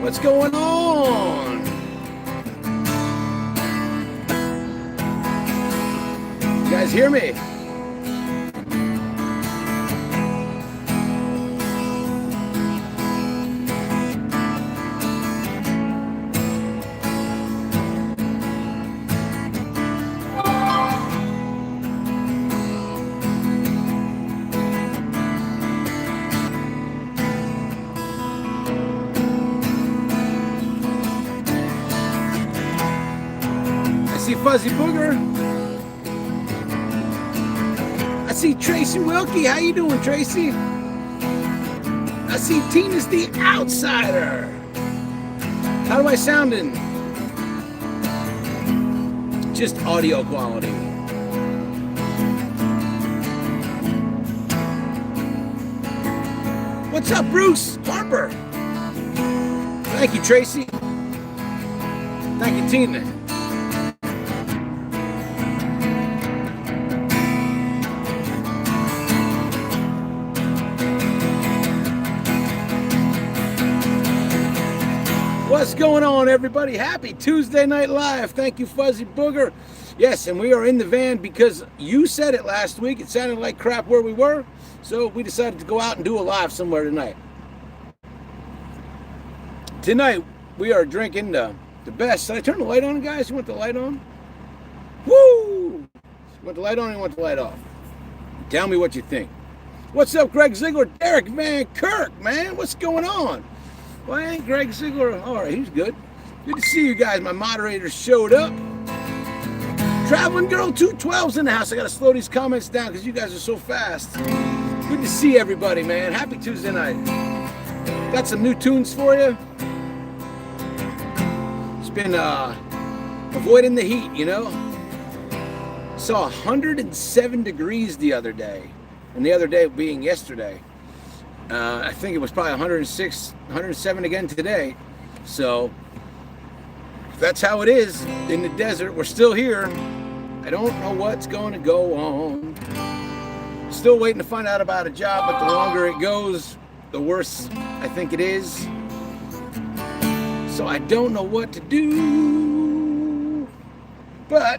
What's going on? You guys hear me? Fuzzy Booger. I see Tracy Wilkie. How you doing, Tracy? I see Tina's the Outsider. How do I sound in? Just audio quality. What's up, Bruce Harper? Thank you, Tracy. Thank you, Tina. What's going on, everybody? Happy Tuesday Night Live. Thank you, Fuzzy Booger. Yes, and we are in the van because you said it last week. It sounded like crap where we were, so we decided to go out and do a live somewhere tonight. Tonight, we are drinking the best. Did I turn the light on, guys? You want the light on? Woo! You want the light on or you want the light off? Tell me what you think. What's up, Greg Ziegler? Derek Van Kirk, man. What's going on? Well, ain't Greg Ziegler? All right, he's good. Good to see you guys. My moderators showed up. Traveling Girl 212's in the house. I got to slow these comments down because you guys are so fast. Good to see everybody, man. Happy Tuesday night. Got some new tunes for you. It's been avoiding the heat, you know. Saw 107 degrees the other day. And the other day being yesterday. I think it was probably 106, 107 again today. So that's how it is in the desert. We're still here. I don't know what's going to go on. Still waiting to find out about a job, but the longer it goes, the worse I think it is. So I don't know what to do. But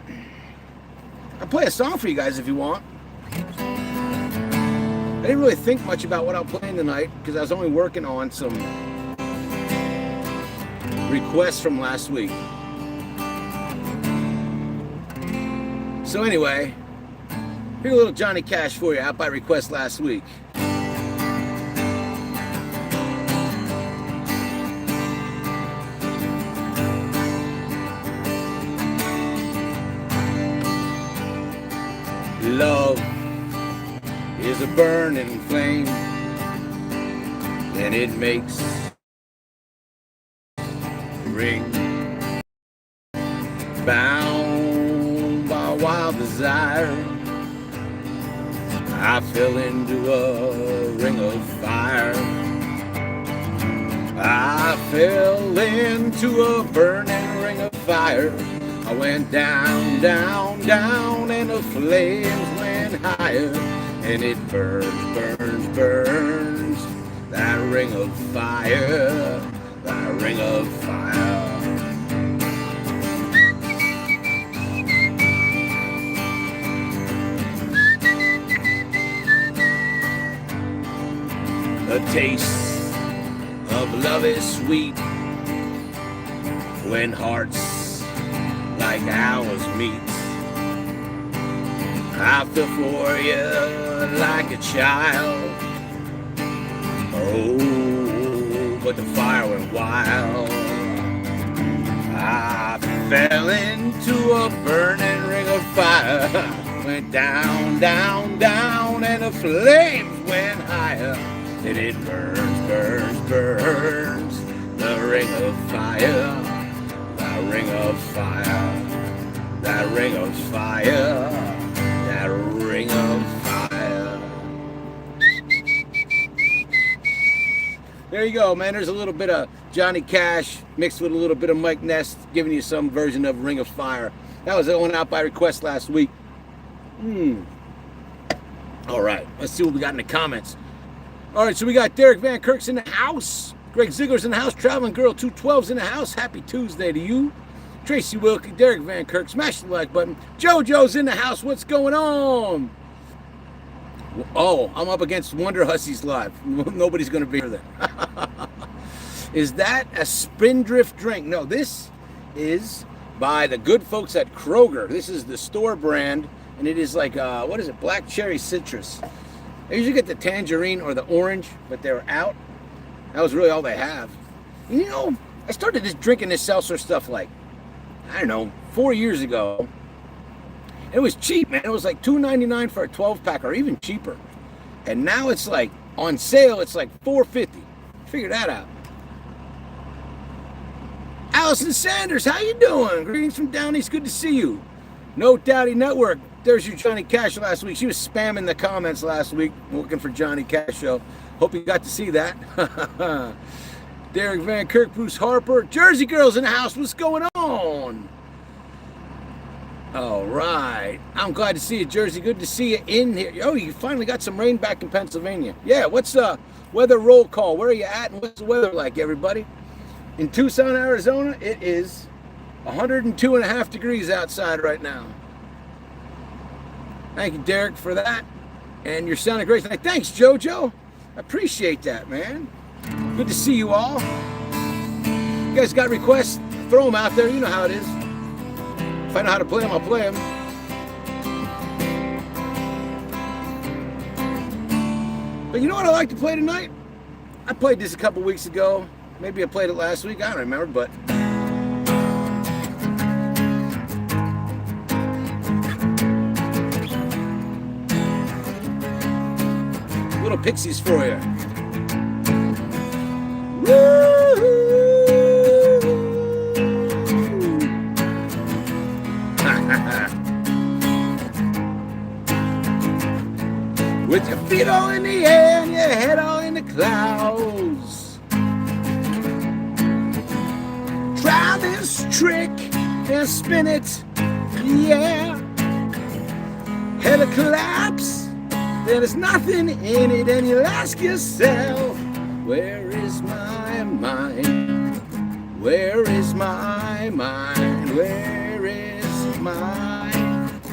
I'll play a song for you guys if you want. I didn't really think much about what I'm playing tonight because I was only working on some requests from last week. So anyway, here's a little Johnny Cash for you, out by request last week. Love is a burning flame, and it makes ring, bound by wild desire. I fell into a ring of fire. I fell into a burning ring of fire. I went down, down, down, and the flames went higher. And it burns, burns, burns, that ring of fire, that ring of fire. The taste of love is sweet when hearts like ours meet. I feel for you like a child. Oh, but the fire went wild. I fell into a burning ring of fire. Went down, down, down, and the flames went higher. And it burns, burns, burns, the ring of fire, the ring of fire, that ring of fire, that ring of fire. There you go, man. There's a little bit of Johnny Cash mixed with a little bit of Mike Ness, giving you some version of Ring of Fire. That was going out by request last week. All right, let's see what we got in the comments. All right, so we got Derek Van Kirk's in the house. Greg Ziegler's in the house. Traveling Girl 212's in the house. Happy Tuesday to you. Tracy Wilkie, Derek Van Kirk, smash the like button. JoJo's in the house. What's going on? Oh, I'm up against Wonder Hussies live. Nobody's going to be here then. Is that a Spindrift drink? No, this is by the good folks at Kroger. This is the store brand, and it is like, what is it? Black cherry citrus. I usually get the tangerine or the orange, but they're out. That was really all they have. And you know, I started just drinking this seltzer stuff like, I don't know, 4 years ago. It was cheap, man. It was like $2.99 for a 12-pack or even cheaper. And now it's like, on sale, it's like $4.50. Figure that out. Allison Sanders, how you doing? Greetings from down east. Good to see you. No Daddy Network. There's your Johnny Cash last week. She was spamming the comments last week looking for Johnny Cash show. Hope you got to see that. Derek Van Kirk, Bruce Harper. Jersey Girls in the house. What's going on? All right. I'm glad to see you, Jersey. Good to see you in here. Oh, you finally got some rain back in Pennsylvania. Yeah, what's the weather roll call? Where are you at and what's the weather like, everybody? In Tucson, Arizona, it is 102.5 degrees outside right now. Thank you, Derek, for that. And you're sounding great tonight. Thanks, JoJo. I appreciate that, man. Good to see you all. You guys got requests? Throw them out there. You know how it is. If I know how to play them, I'll play them. But you know what I like to play tonight? I played this a couple weeks ago. Maybe I played it last week. I don't remember, but... Little Pixies for you. With your feet all in the air and your head all in the clouds. Try this trick and spin it, yeah. Head a collapse, then there's nothing in it, and you'll ask yourself, where is my mind? Where is my mind? Where is my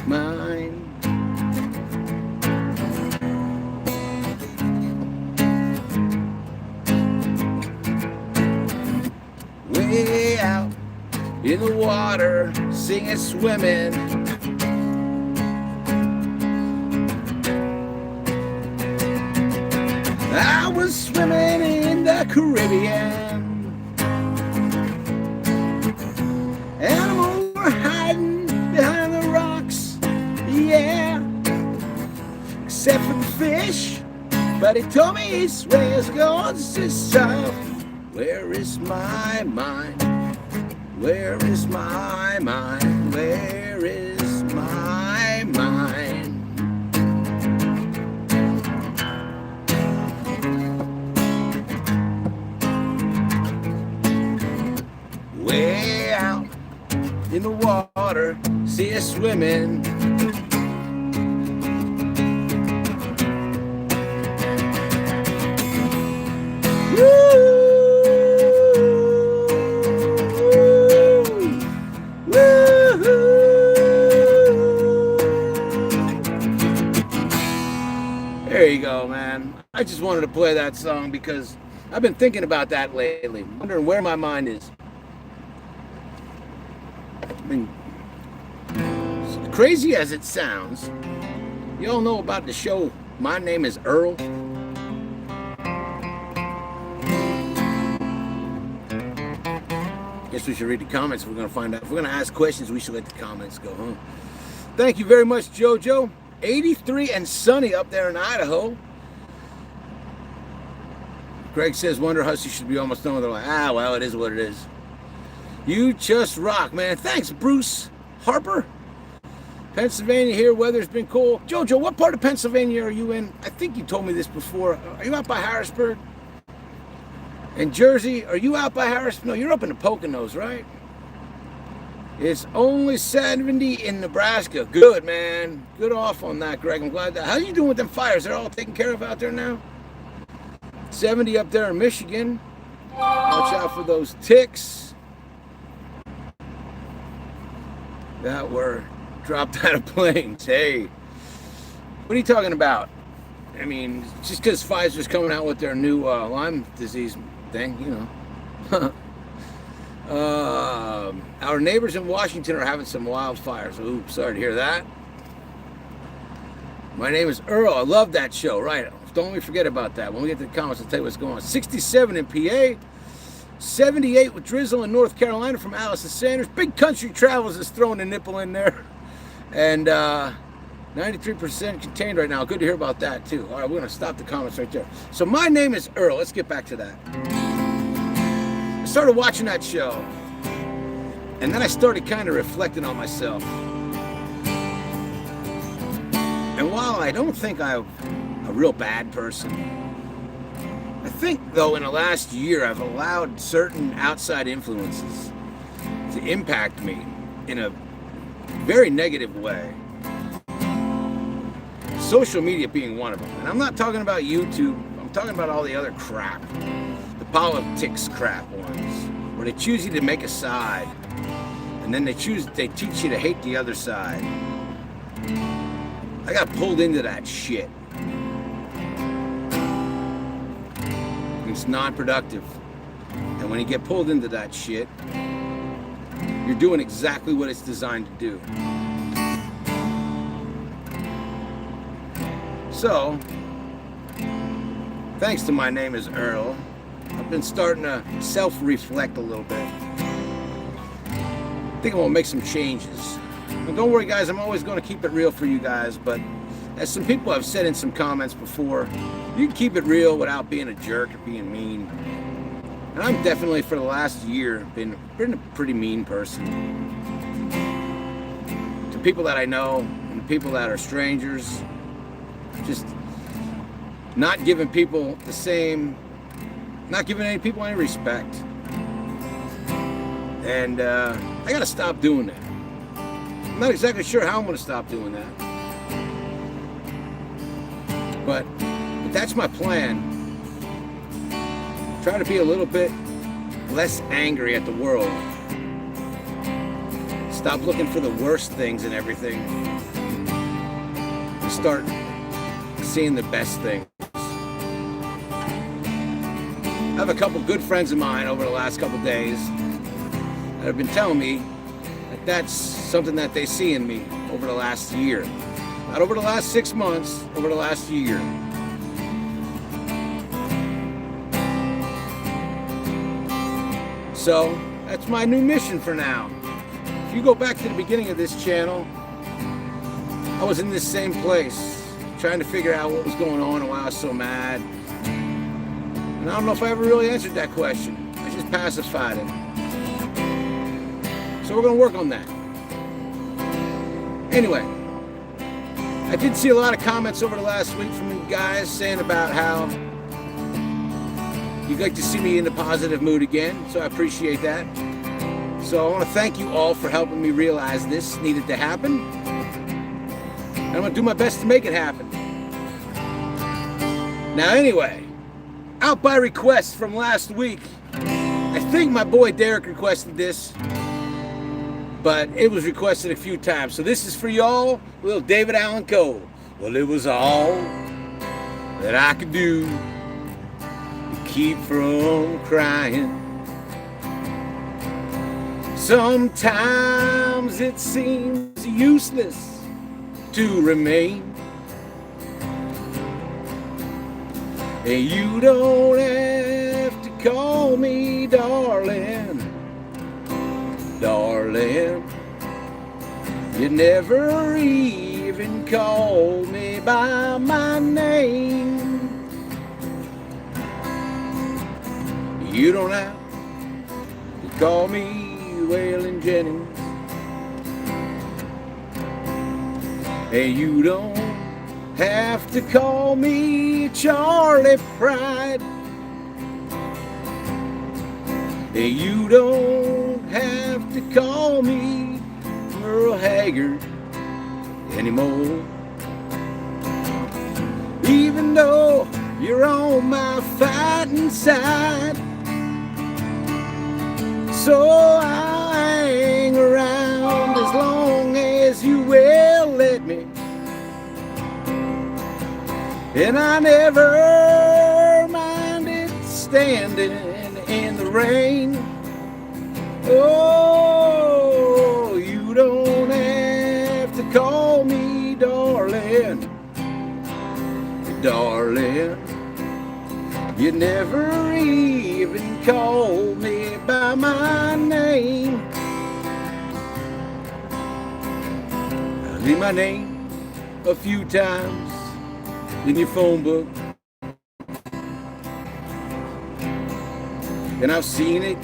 mind? Way out in the water, singing, swimming. I was swimming in the Caribbean. Animals were hiding behind the rocks, yeah. Except for the fish, but he told me he swears goes himself. Where is my mind? Where is my mind? Where is my mind? Way out in the water, see us swimming. There you go, man. I just wanted to play that song because I've been thinking about that lately, wondering where my mind is. I mean, as crazy as it sounds, you all know about the show My Name is Earl. Guess we should read the comments. We're going to find out. If we're going to ask questions, we should let the comments go, huh? Thank you very much, JoJo. 83 and sunny up there in Idaho. Greg says Wonder Hussy should be almost done with it. Like, well, it is what it is. You just rock, man. Thanks, Bruce Harper. Pennsylvania here. Weather's been cool. JoJo, what part of Pennsylvania are you in? I think you told me this before. Are you out by Harrisburg? And Jersey, are you out by Harrisburg? No, you're up in the Poconos, right? It's only 70 in Nebraska. Good, man. Good off on that, Greg. I'm glad that. How are you doing with them fires? They're all taken care of out there now? 70 up there in Michigan. Watch out for those ticks that were dropped out of planes. Hey, what are you talking about? I mean, just because Pfizer's coming out with their new Lyme disease thing, you know. Our neighbors in Washington are having some wildfires. Oops, sorry to hear that. My name is Earl. I love that show. Right. Don't let me forget about that. When we get to the comments, I'll tell you what's going on. 67 in PA. 78 with drizzle in North Carolina from Allison Sanders. Big Country Travels is throwing a nipple in there. And 93% contained right now. Good to hear about that, too. All right, we're going to stop the comments right there. So my name is Earl. Let's get back to that. I started watching that show. And then I started kind of reflecting on myself. And while I don't think I'm a real bad person, I think, though, in the last year, I've allowed certain outside influences to impact me in a very negative way. Social media being one of them. And I'm not talking about YouTube. I'm talking about all the other crap. The politics crap ones. Where they choose you to make a side. And then they teach you to hate the other side. I got pulled into that shit. It's non-productive. And when you get pulled into that shit, you're doing exactly what it's designed to do. So, thanks to my name is Earl, I've been starting to self-reflect a little bit. I think I'm gonna make some changes. But don't worry, guys, I'm always gonna keep it real for you guys, but as some people have said in some comments before, you can keep it real without being a jerk or being mean. And I'm definitely, for the last year, been a pretty mean person. To people that I know, and to people that are strangers. Just not giving people the same, not giving any people any respect. And I gotta stop doing that. I'm not exactly sure how I'm gonna stop doing that. But that's my plan. Try to be a little bit less angry at the world. Stop looking for the worst things in everything. And start seeing the best things. I have a couple good friends of mine over the last couple days that have been telling me that that's something that they see in me over the last year. Not over the last 6 months, over the last year. So, that's my new mission for now. If you go back to the beginning of this channel, I was in this same place, trying to figure out what was going on and why I was so mad. And I don't know if I ever really answered that question. I just pacified it. So we're going to work on that. Anyway, I did see a lot of comments over the last week from you guys saying about how you'd like to see me in a positive mood again, so I appreciate that. So I want to thank you all for helping me realize this needed to happen. I'm going to do my best to make it happen. Now anyway, out by request from last week, I think my boy Derek requested this, but it was requested a few times. So this is for y'all, little David Allan Coe. Well, it was all that I could do to keep from crying. Sometimes it seems useless to remain. And you don't have to call me darling, darling. You never even called me by my name. You don't have to call me Waylon Jennings. And you don't have to call me Charlie Pride. And you don't have to call me Merle Haggard anymore. Even though you're on my fighting side, So I'll hang around as long as you will let me. And I never minded standing in the rain. Oh, you don't have to call me darling, darling. You never even called me by my name. I leave my name a few times in your phone book, and I've seen it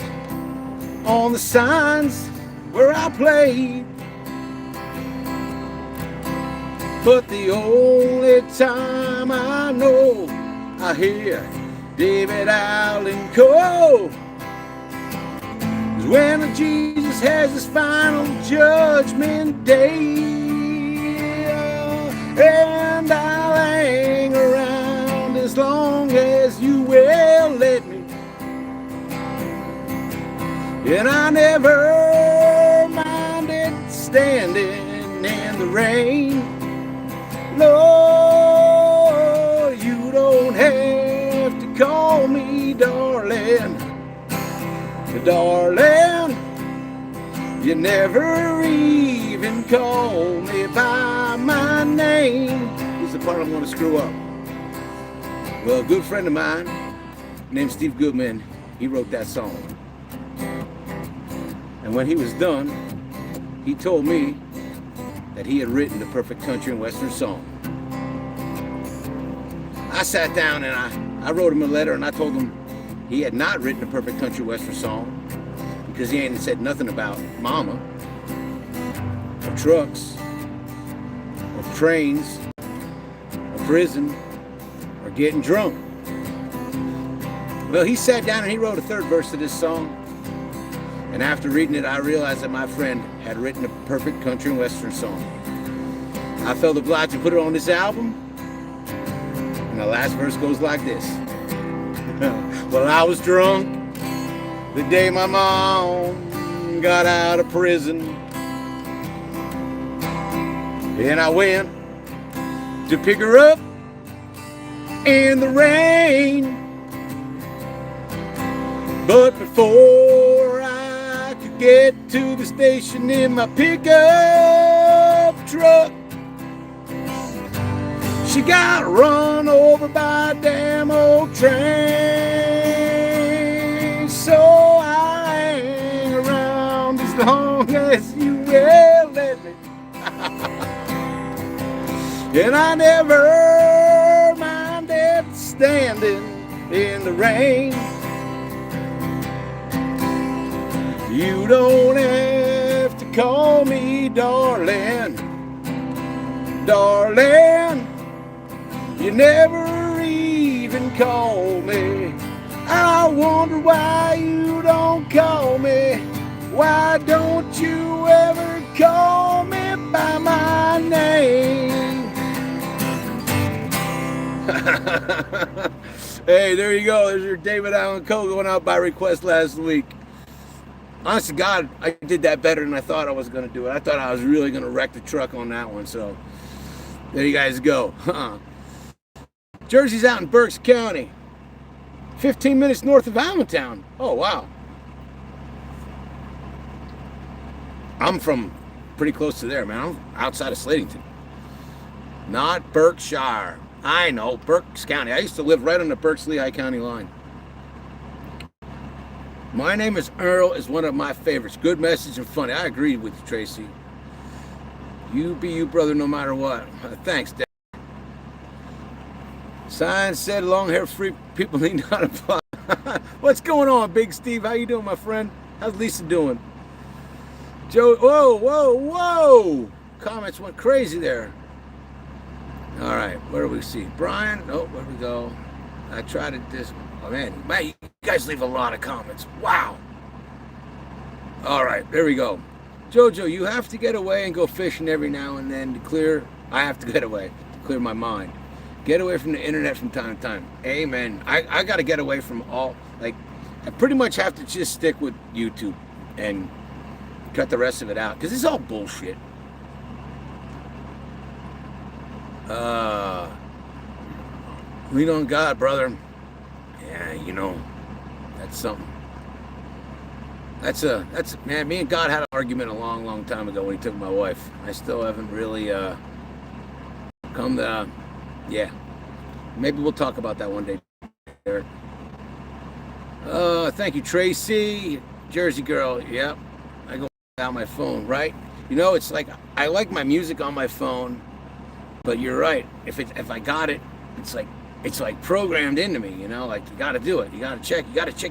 on the signs where I played. But the only time I know I hear David Allen Coe is when Jesus has his final judgment day. And I'll hang around as long as you will let me. And I never minded standing in the rain. Lord, you don't have to call me darling, darling. You never even call me by my name. This is the part I'm going to screw up. Well, a good friend of mine named Steve Goodman, he wrote that song. And when he was done, he told me that he had written the perfect country and western song. I sat down and I wrote him a letter and I told him he had not written a perfect country western song because he ain't said nothing about mama, or trucks, or trains, or prison, or getting drunk. Well, he sat down and he wrote a third verse to this song. And after reading it, I realized that my friend had written a perfect country and western song. I felt obliged to put it on this album. And the last verse goes like this. Well, I was drunk the day my mom got out of prison. And I went to pick her up in the rain. But before I could get to the station in my pickup truck, she got run over by a damn old train. So I hang around as long as you will let me. And I never minded standing in the rain. You don't have to call me darling, darling. You never even call me. I wonder why you don't call me. Why don't you ever call me by my name? Hey, there you go. There's your David Allen Coe going out by request last week. Honest to God, I did that better than I thought I was going to do it. I thought I was really going to wreck the truck on that one. So there you guys go. Jersey's out in Berks County, 15 minutes north of Allentown. Oh, wow. I'm from pretty close to there, man. I'm outside of Slatington. Not Berkshire. I know, Berks County. I used to live right on the Berks-Lehigh County line. My Name is Earl is one of my favorites. Good message and funny. I agree with you, Tracy. You be you, brother, no matter what. Thanks, Dad. Sign said long-haired free people need not apply. What's going on, Big Steve? How you doing, my friend? How's Lisa doing? Joe, whoa, whoa, whoa. Comments went crazy there. All right, where do we see? Brian, oh, where do we go? I tried it this, oh man, you guys leave a lot of comments. Wow. All right, there we go. Jojo, you have to get away and go fishing every now and then to clear, I have to get away to clear my mind. Get away from the internet from time to time. Amen. I got to get away from all, like, I pretty much have to just stick with YouTube and cut the rest of it out because it's all bullshit. Lean on God, brother. Yeah, you know, that's something. That's man, me and God had an argument a long time ago when he took my wife. I still haven't really come to, yeah. Maybe we'll talk about that one day, Derek. Thank you, Tracy. Jersey girl, yep. I go without my phone, right? You know, it's like, I like my music on my phone, but you're right. If I got it, it's like programmed into me, you know, like you got to do it. You got to check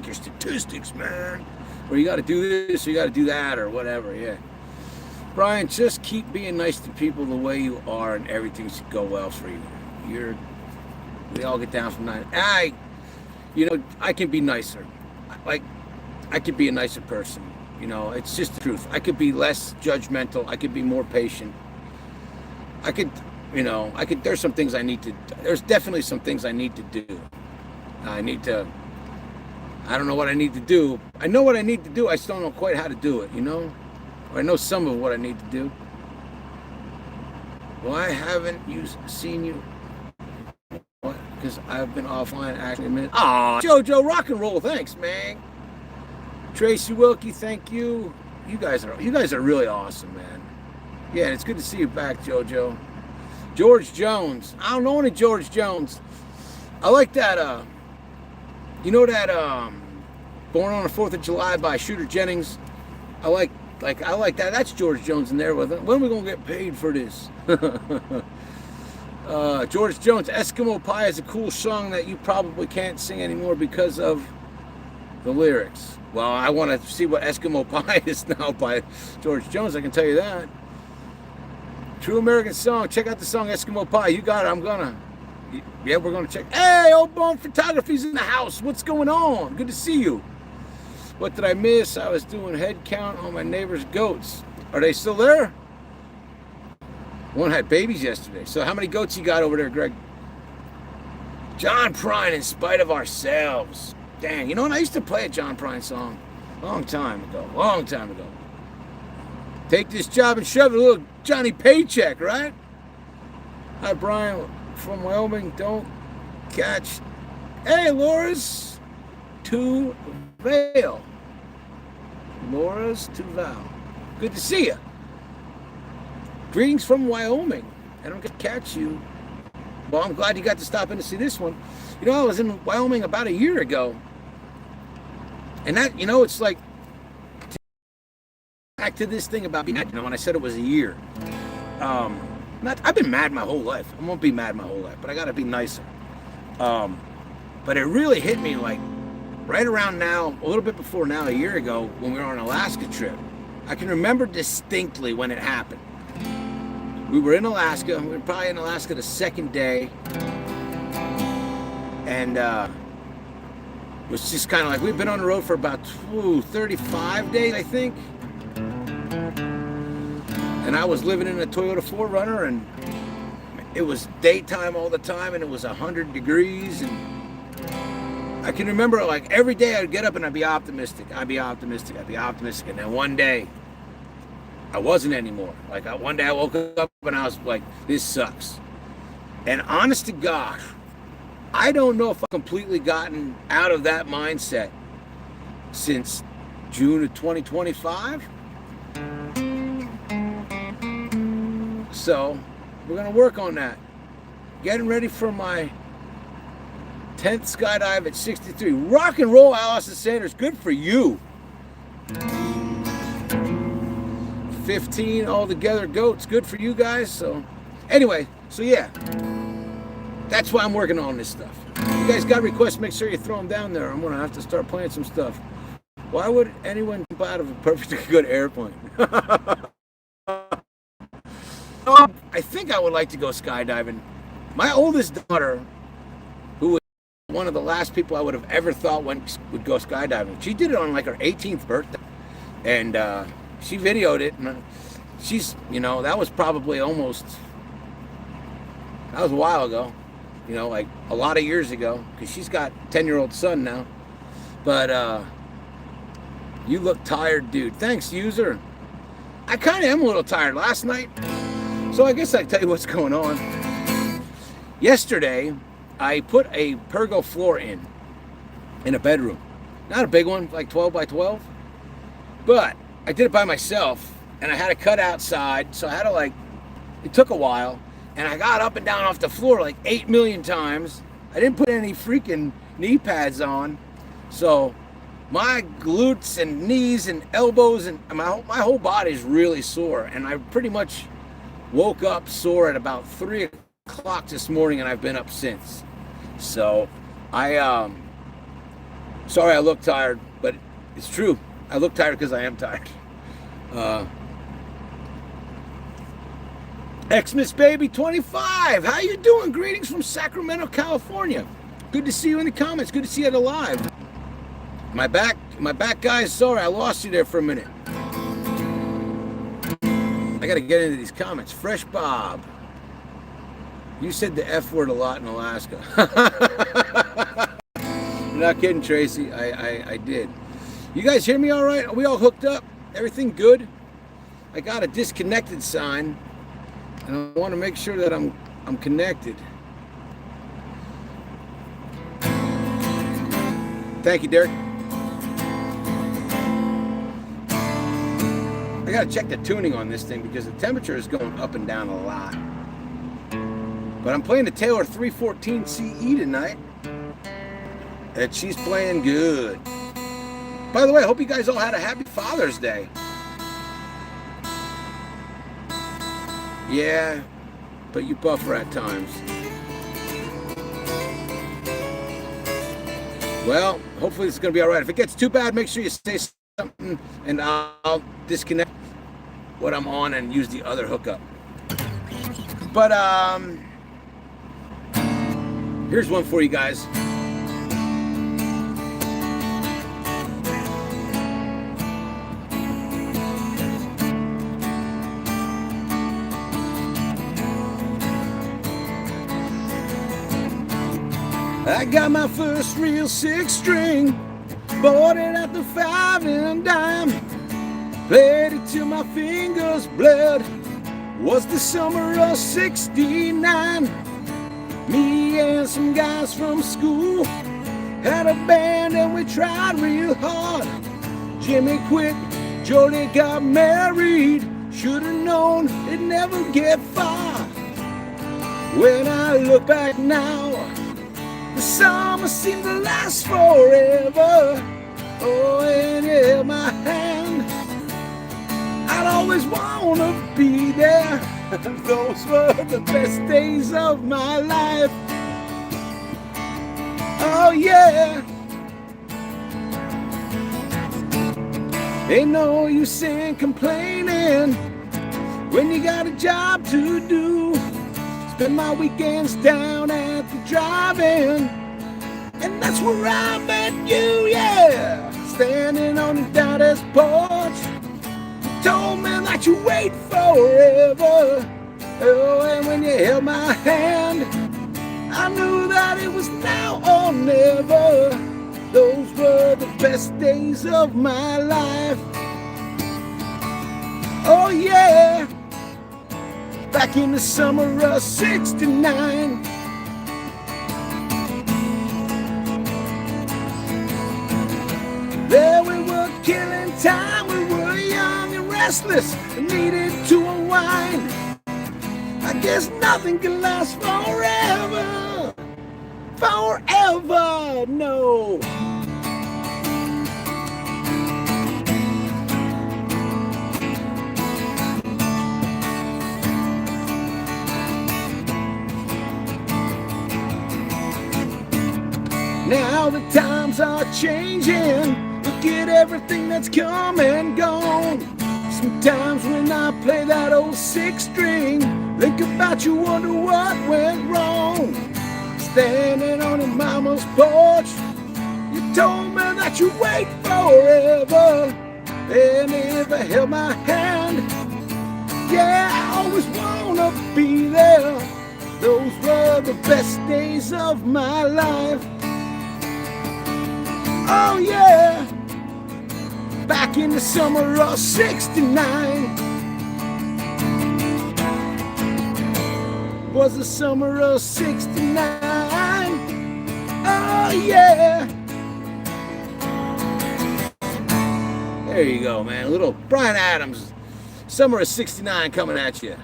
your statistics, man. Or you got to do this, or you got to do that, or whatever, yeah. Brian, just keep being nice to people the way you are, and everything should go well for you. We all get down from 9. I can be nicer. Like, I could be a nicer person. You know, it's just the truth. I could be less judgmental. I could be more patient. There's some things there's definitely some things I need to do. I don't know what I need to do. I know what I need to do. I still don't know quite how to do it, you know? Or I know some of what I need to do. Why haven't you seen you? What? Because I've been offline actually a minute. Aw, Jojo, rock and roll. Thanks, man. Tracy Wilkie, thank you. You guys are really awesome, man. Yeah, it's good to see you back, Jojo. George Jones. I don't know any George Jones. I like that, you know that Born on the 4th of July by Shooter Jennings? I like that. That's George Jones in there with it. When are we gonna get paid for this? George Jones, Eskimo Pie is a cool song that you probably can't sing anymore because of the lyrics. Well, I want to see what Eskimo Pie is now by George Jones, I can tell you that. True American Song, check out the song Eskimo Pie. You got it, yeah, we're gonna check. Hey, Old Bone Photography's in the house. What's going on? Good to see you. What did I miss? I was doing head count on my neighbor's goats. Are they still there? One had babies yesterday. So how many goats you got over there, Greg? John Prine, In Spite of Ourselves. Dang, you know what? I used to play a John Prine song long time ago. Take this job and shove it, a little Johnny Paycheck, right? Hi, Brian from Wyoming. Don't catch. Hey, Laura's to Vale. Laura's to Val. Good to see you. Greetings from Wyoming. I don't get to catch you. Well, I'm glad you got to stop in to see this one. You know, I was in Wyoming about a year ago. And that, you know, it's like, back to this thing about being mad, you know, when I said it was a year. I've been mad my whole life. I won't be mad my whole life, but I got to be nicer. But it really hit me like right around now, a little bit before now, a year ago, when we were on an Alaska trip. I can remember distinctly when it happened. We were in Alaska. We were probably in Alaska the second day. And it was just kind of like, we've been on the road for about 35 days, I think. And I was living in a Toyota 4Runner, and it was daytime all the time, and it was 100 degrees. And I can remember, like, every day I'd get up and I'd be optimistic. And then one day, I wasn't anymore. Like, one day I woke up and I was like, this sucks. And honest to gosh, I don't know if I've completely gotten out of that mindset since June of 2025. So, we're going to work on that. Getting ready for my 10th skydive at 63. Rock and roll, Allison Sanders. Good for you. 15 altogether goats. Good for you guys. So, anyway, so yeah. That's why I'm working on this stuff. You guys got requests, make sure you throw them down there. I'm going to have to start playing some stuff. Why would anyone jump out of a perfectly good airplane? I think I would like to go skydiving. My oldest daughter, who was one of the last people I would have ever thought would go skydiving, she did it on like her 18th birthday. And she videoed it. And she's, you know, that was probably almost, that was a while ago. You know, like a lot of years ago, because she's got a 10-year-old son now. But You look tired, dude. Thanks, user. I kind of am a little tired last night, so I guess I can tell you what's going on. Yesterday, I put a pergo floor in a bedroom. Not a big one, like 12 by 12, but I did it by myself, and I had to cut outside, so I had to it took a while, and I got up and down off the floor like 8 million times. I didn't put any freaking knee pads on, so my glutes and knees and elbows and my whole body is really sore, and I pretty much woke up sore at about 3 o'clock this morning, and I've been up since. So sorry I look tired, but it's true. I look tired because I am tired. Xmas Baby 25, how you doing? Greetings from Sacramento, California. Good to see you in the comments. Good to see you alive. My back guys, sorry I lost you there for a minute. I gotta get into these comments. Fresh Bob, you said the F word a lot in Alaska. You're not kidding, Tracy. I did. You guys hear me all right? Are we all hooked up? Everything good? I got a disconnected sign, and I want to make sure that I'm connected. Thank you, Derek. I gotta check the tuning on this thing because the temperature is going up and down a lot. But I'm playing the Taylor 314 CE tonight, and she's playing good. By the way, I hope you guys all had a happy Father's Day. Yeah, but you buffer at times. Well, hopefully it's going to be all right. If it gets too bad, make sure you say something, and I'll disconnect what I'm on and use the other hookup. But here's one for you guys. I got my first real 6-string, bought it at the 5 and dime, played it till my fingers bled. Was the summer of '69. Me and some guys from school had a band and we tried real hard. Jimmy quit, Jody got married, should've known it'd never get far. When I look back now, the summer seemed to last forever. Oh, and you held my hand, I'd always wanna be there. Those were the best days of my life. Oh yeah. Ain't no use in complaining when you got a job to do. Spend my weekends down at the drive-in, and that's where I met you, yeah. Standing on your daddy's porch, you told me that you wait forever. Oh, and when you held my hand, I knew that it was now or never. Those were the best days of my life. Oh yeah. Back in the summer of '69. There we were killing time, we were young and restless and needed to unwind. I guess nothing can last forever, forever, no. Now the times are changing, look at everything that's come and gone. Sometimes when I play that old 6-string, think about you, wonder what went wrong. Standing on your mama's porch, you told me that you wait forever. And if I held my hand, yeah, I always wanna be there. Those were the best days of my life. Oh yeah, back in the summer of '69. Was the summer of '69. Oh yeah. There you go, man. A little Bryan Adams, summer of '69 coming at you.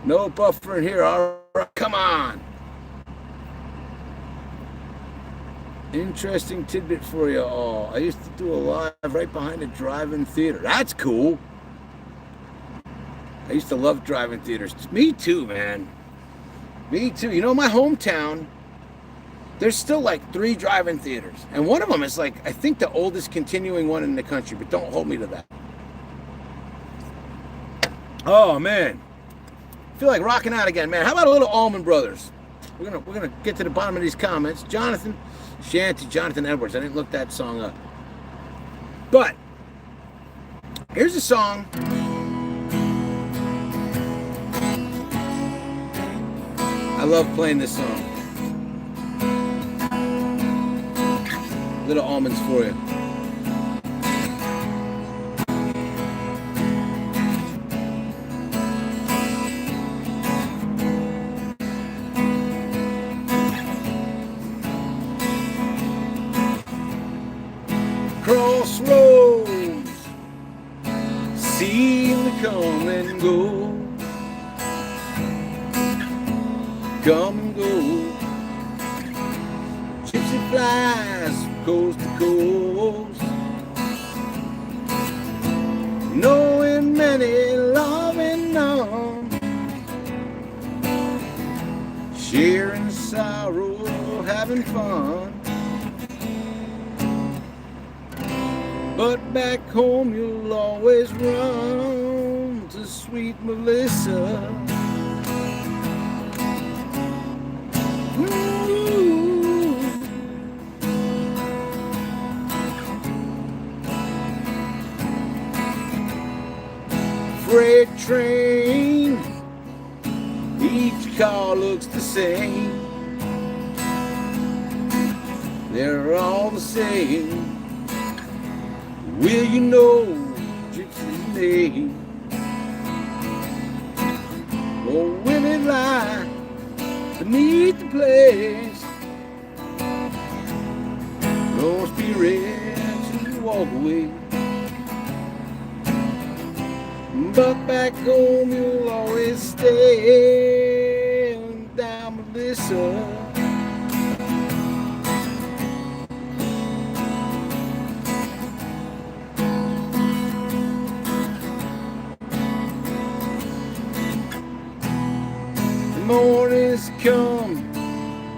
No buffer in here. All right, come on. Interesting tidbit for you all. I used to do a live right behind a drive-in theater. That's cool. I used to love drive-in theaters. Me too, man. Me too. You know, my hometown, there's still like 3 drive-in theaters. And one of them is like, I think the oldest continuing one in the country, but don't hold me to that. Oh, man. I feel like rocking out again, man. How about a little Allman Brothers? We're gonna get to the bottom of these comments. Jonathan Edwards. I didn't look that song up. But here's a song. I love playing this song. Little almonds for you. Crossroads seem to come and go. Come and go. Gypsy flies from coast to coast, knowing many, loving none, sharing sorrow, having fun. But back home you'll always run to sweet Melissa. Freight train, each car looks the same. They're all the same. Will you know Gypsy's name? Or will it lie beneath the place? No spirit to walk away. But back home you'll always stay down Melissa. The morning's come,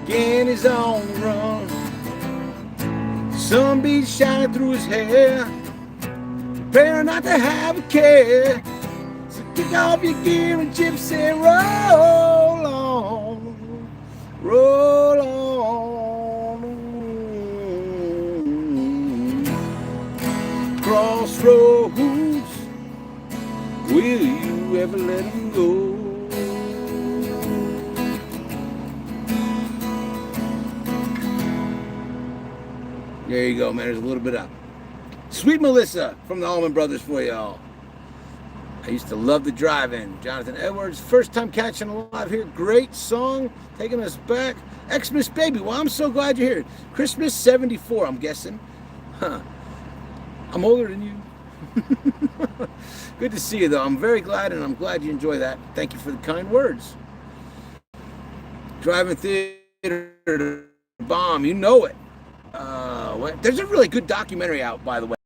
again he's on the run. Sun beats shining through his hair, prepare not to have a care. So kick off your gear and Gypsy, roll on, roll on. Crossroads, will you ever let him go? There you go, man. There's a little bit of Sweet Melissa from the Allman Brothers for y'all. I used to love the drive-in. Jonathan Edwards, first time catching alive here. Great song, taking us back. Xmas Baby, well, I'm so glad you're here. Christmas 74, I'm guessing. Huh. I'm older than you. Good to see you, though. I'm very glad, and I'm glad you enjoy that. Thank you for the kind words. Drive-in theater bomb, you know it. There's a really good documentary out, by the way.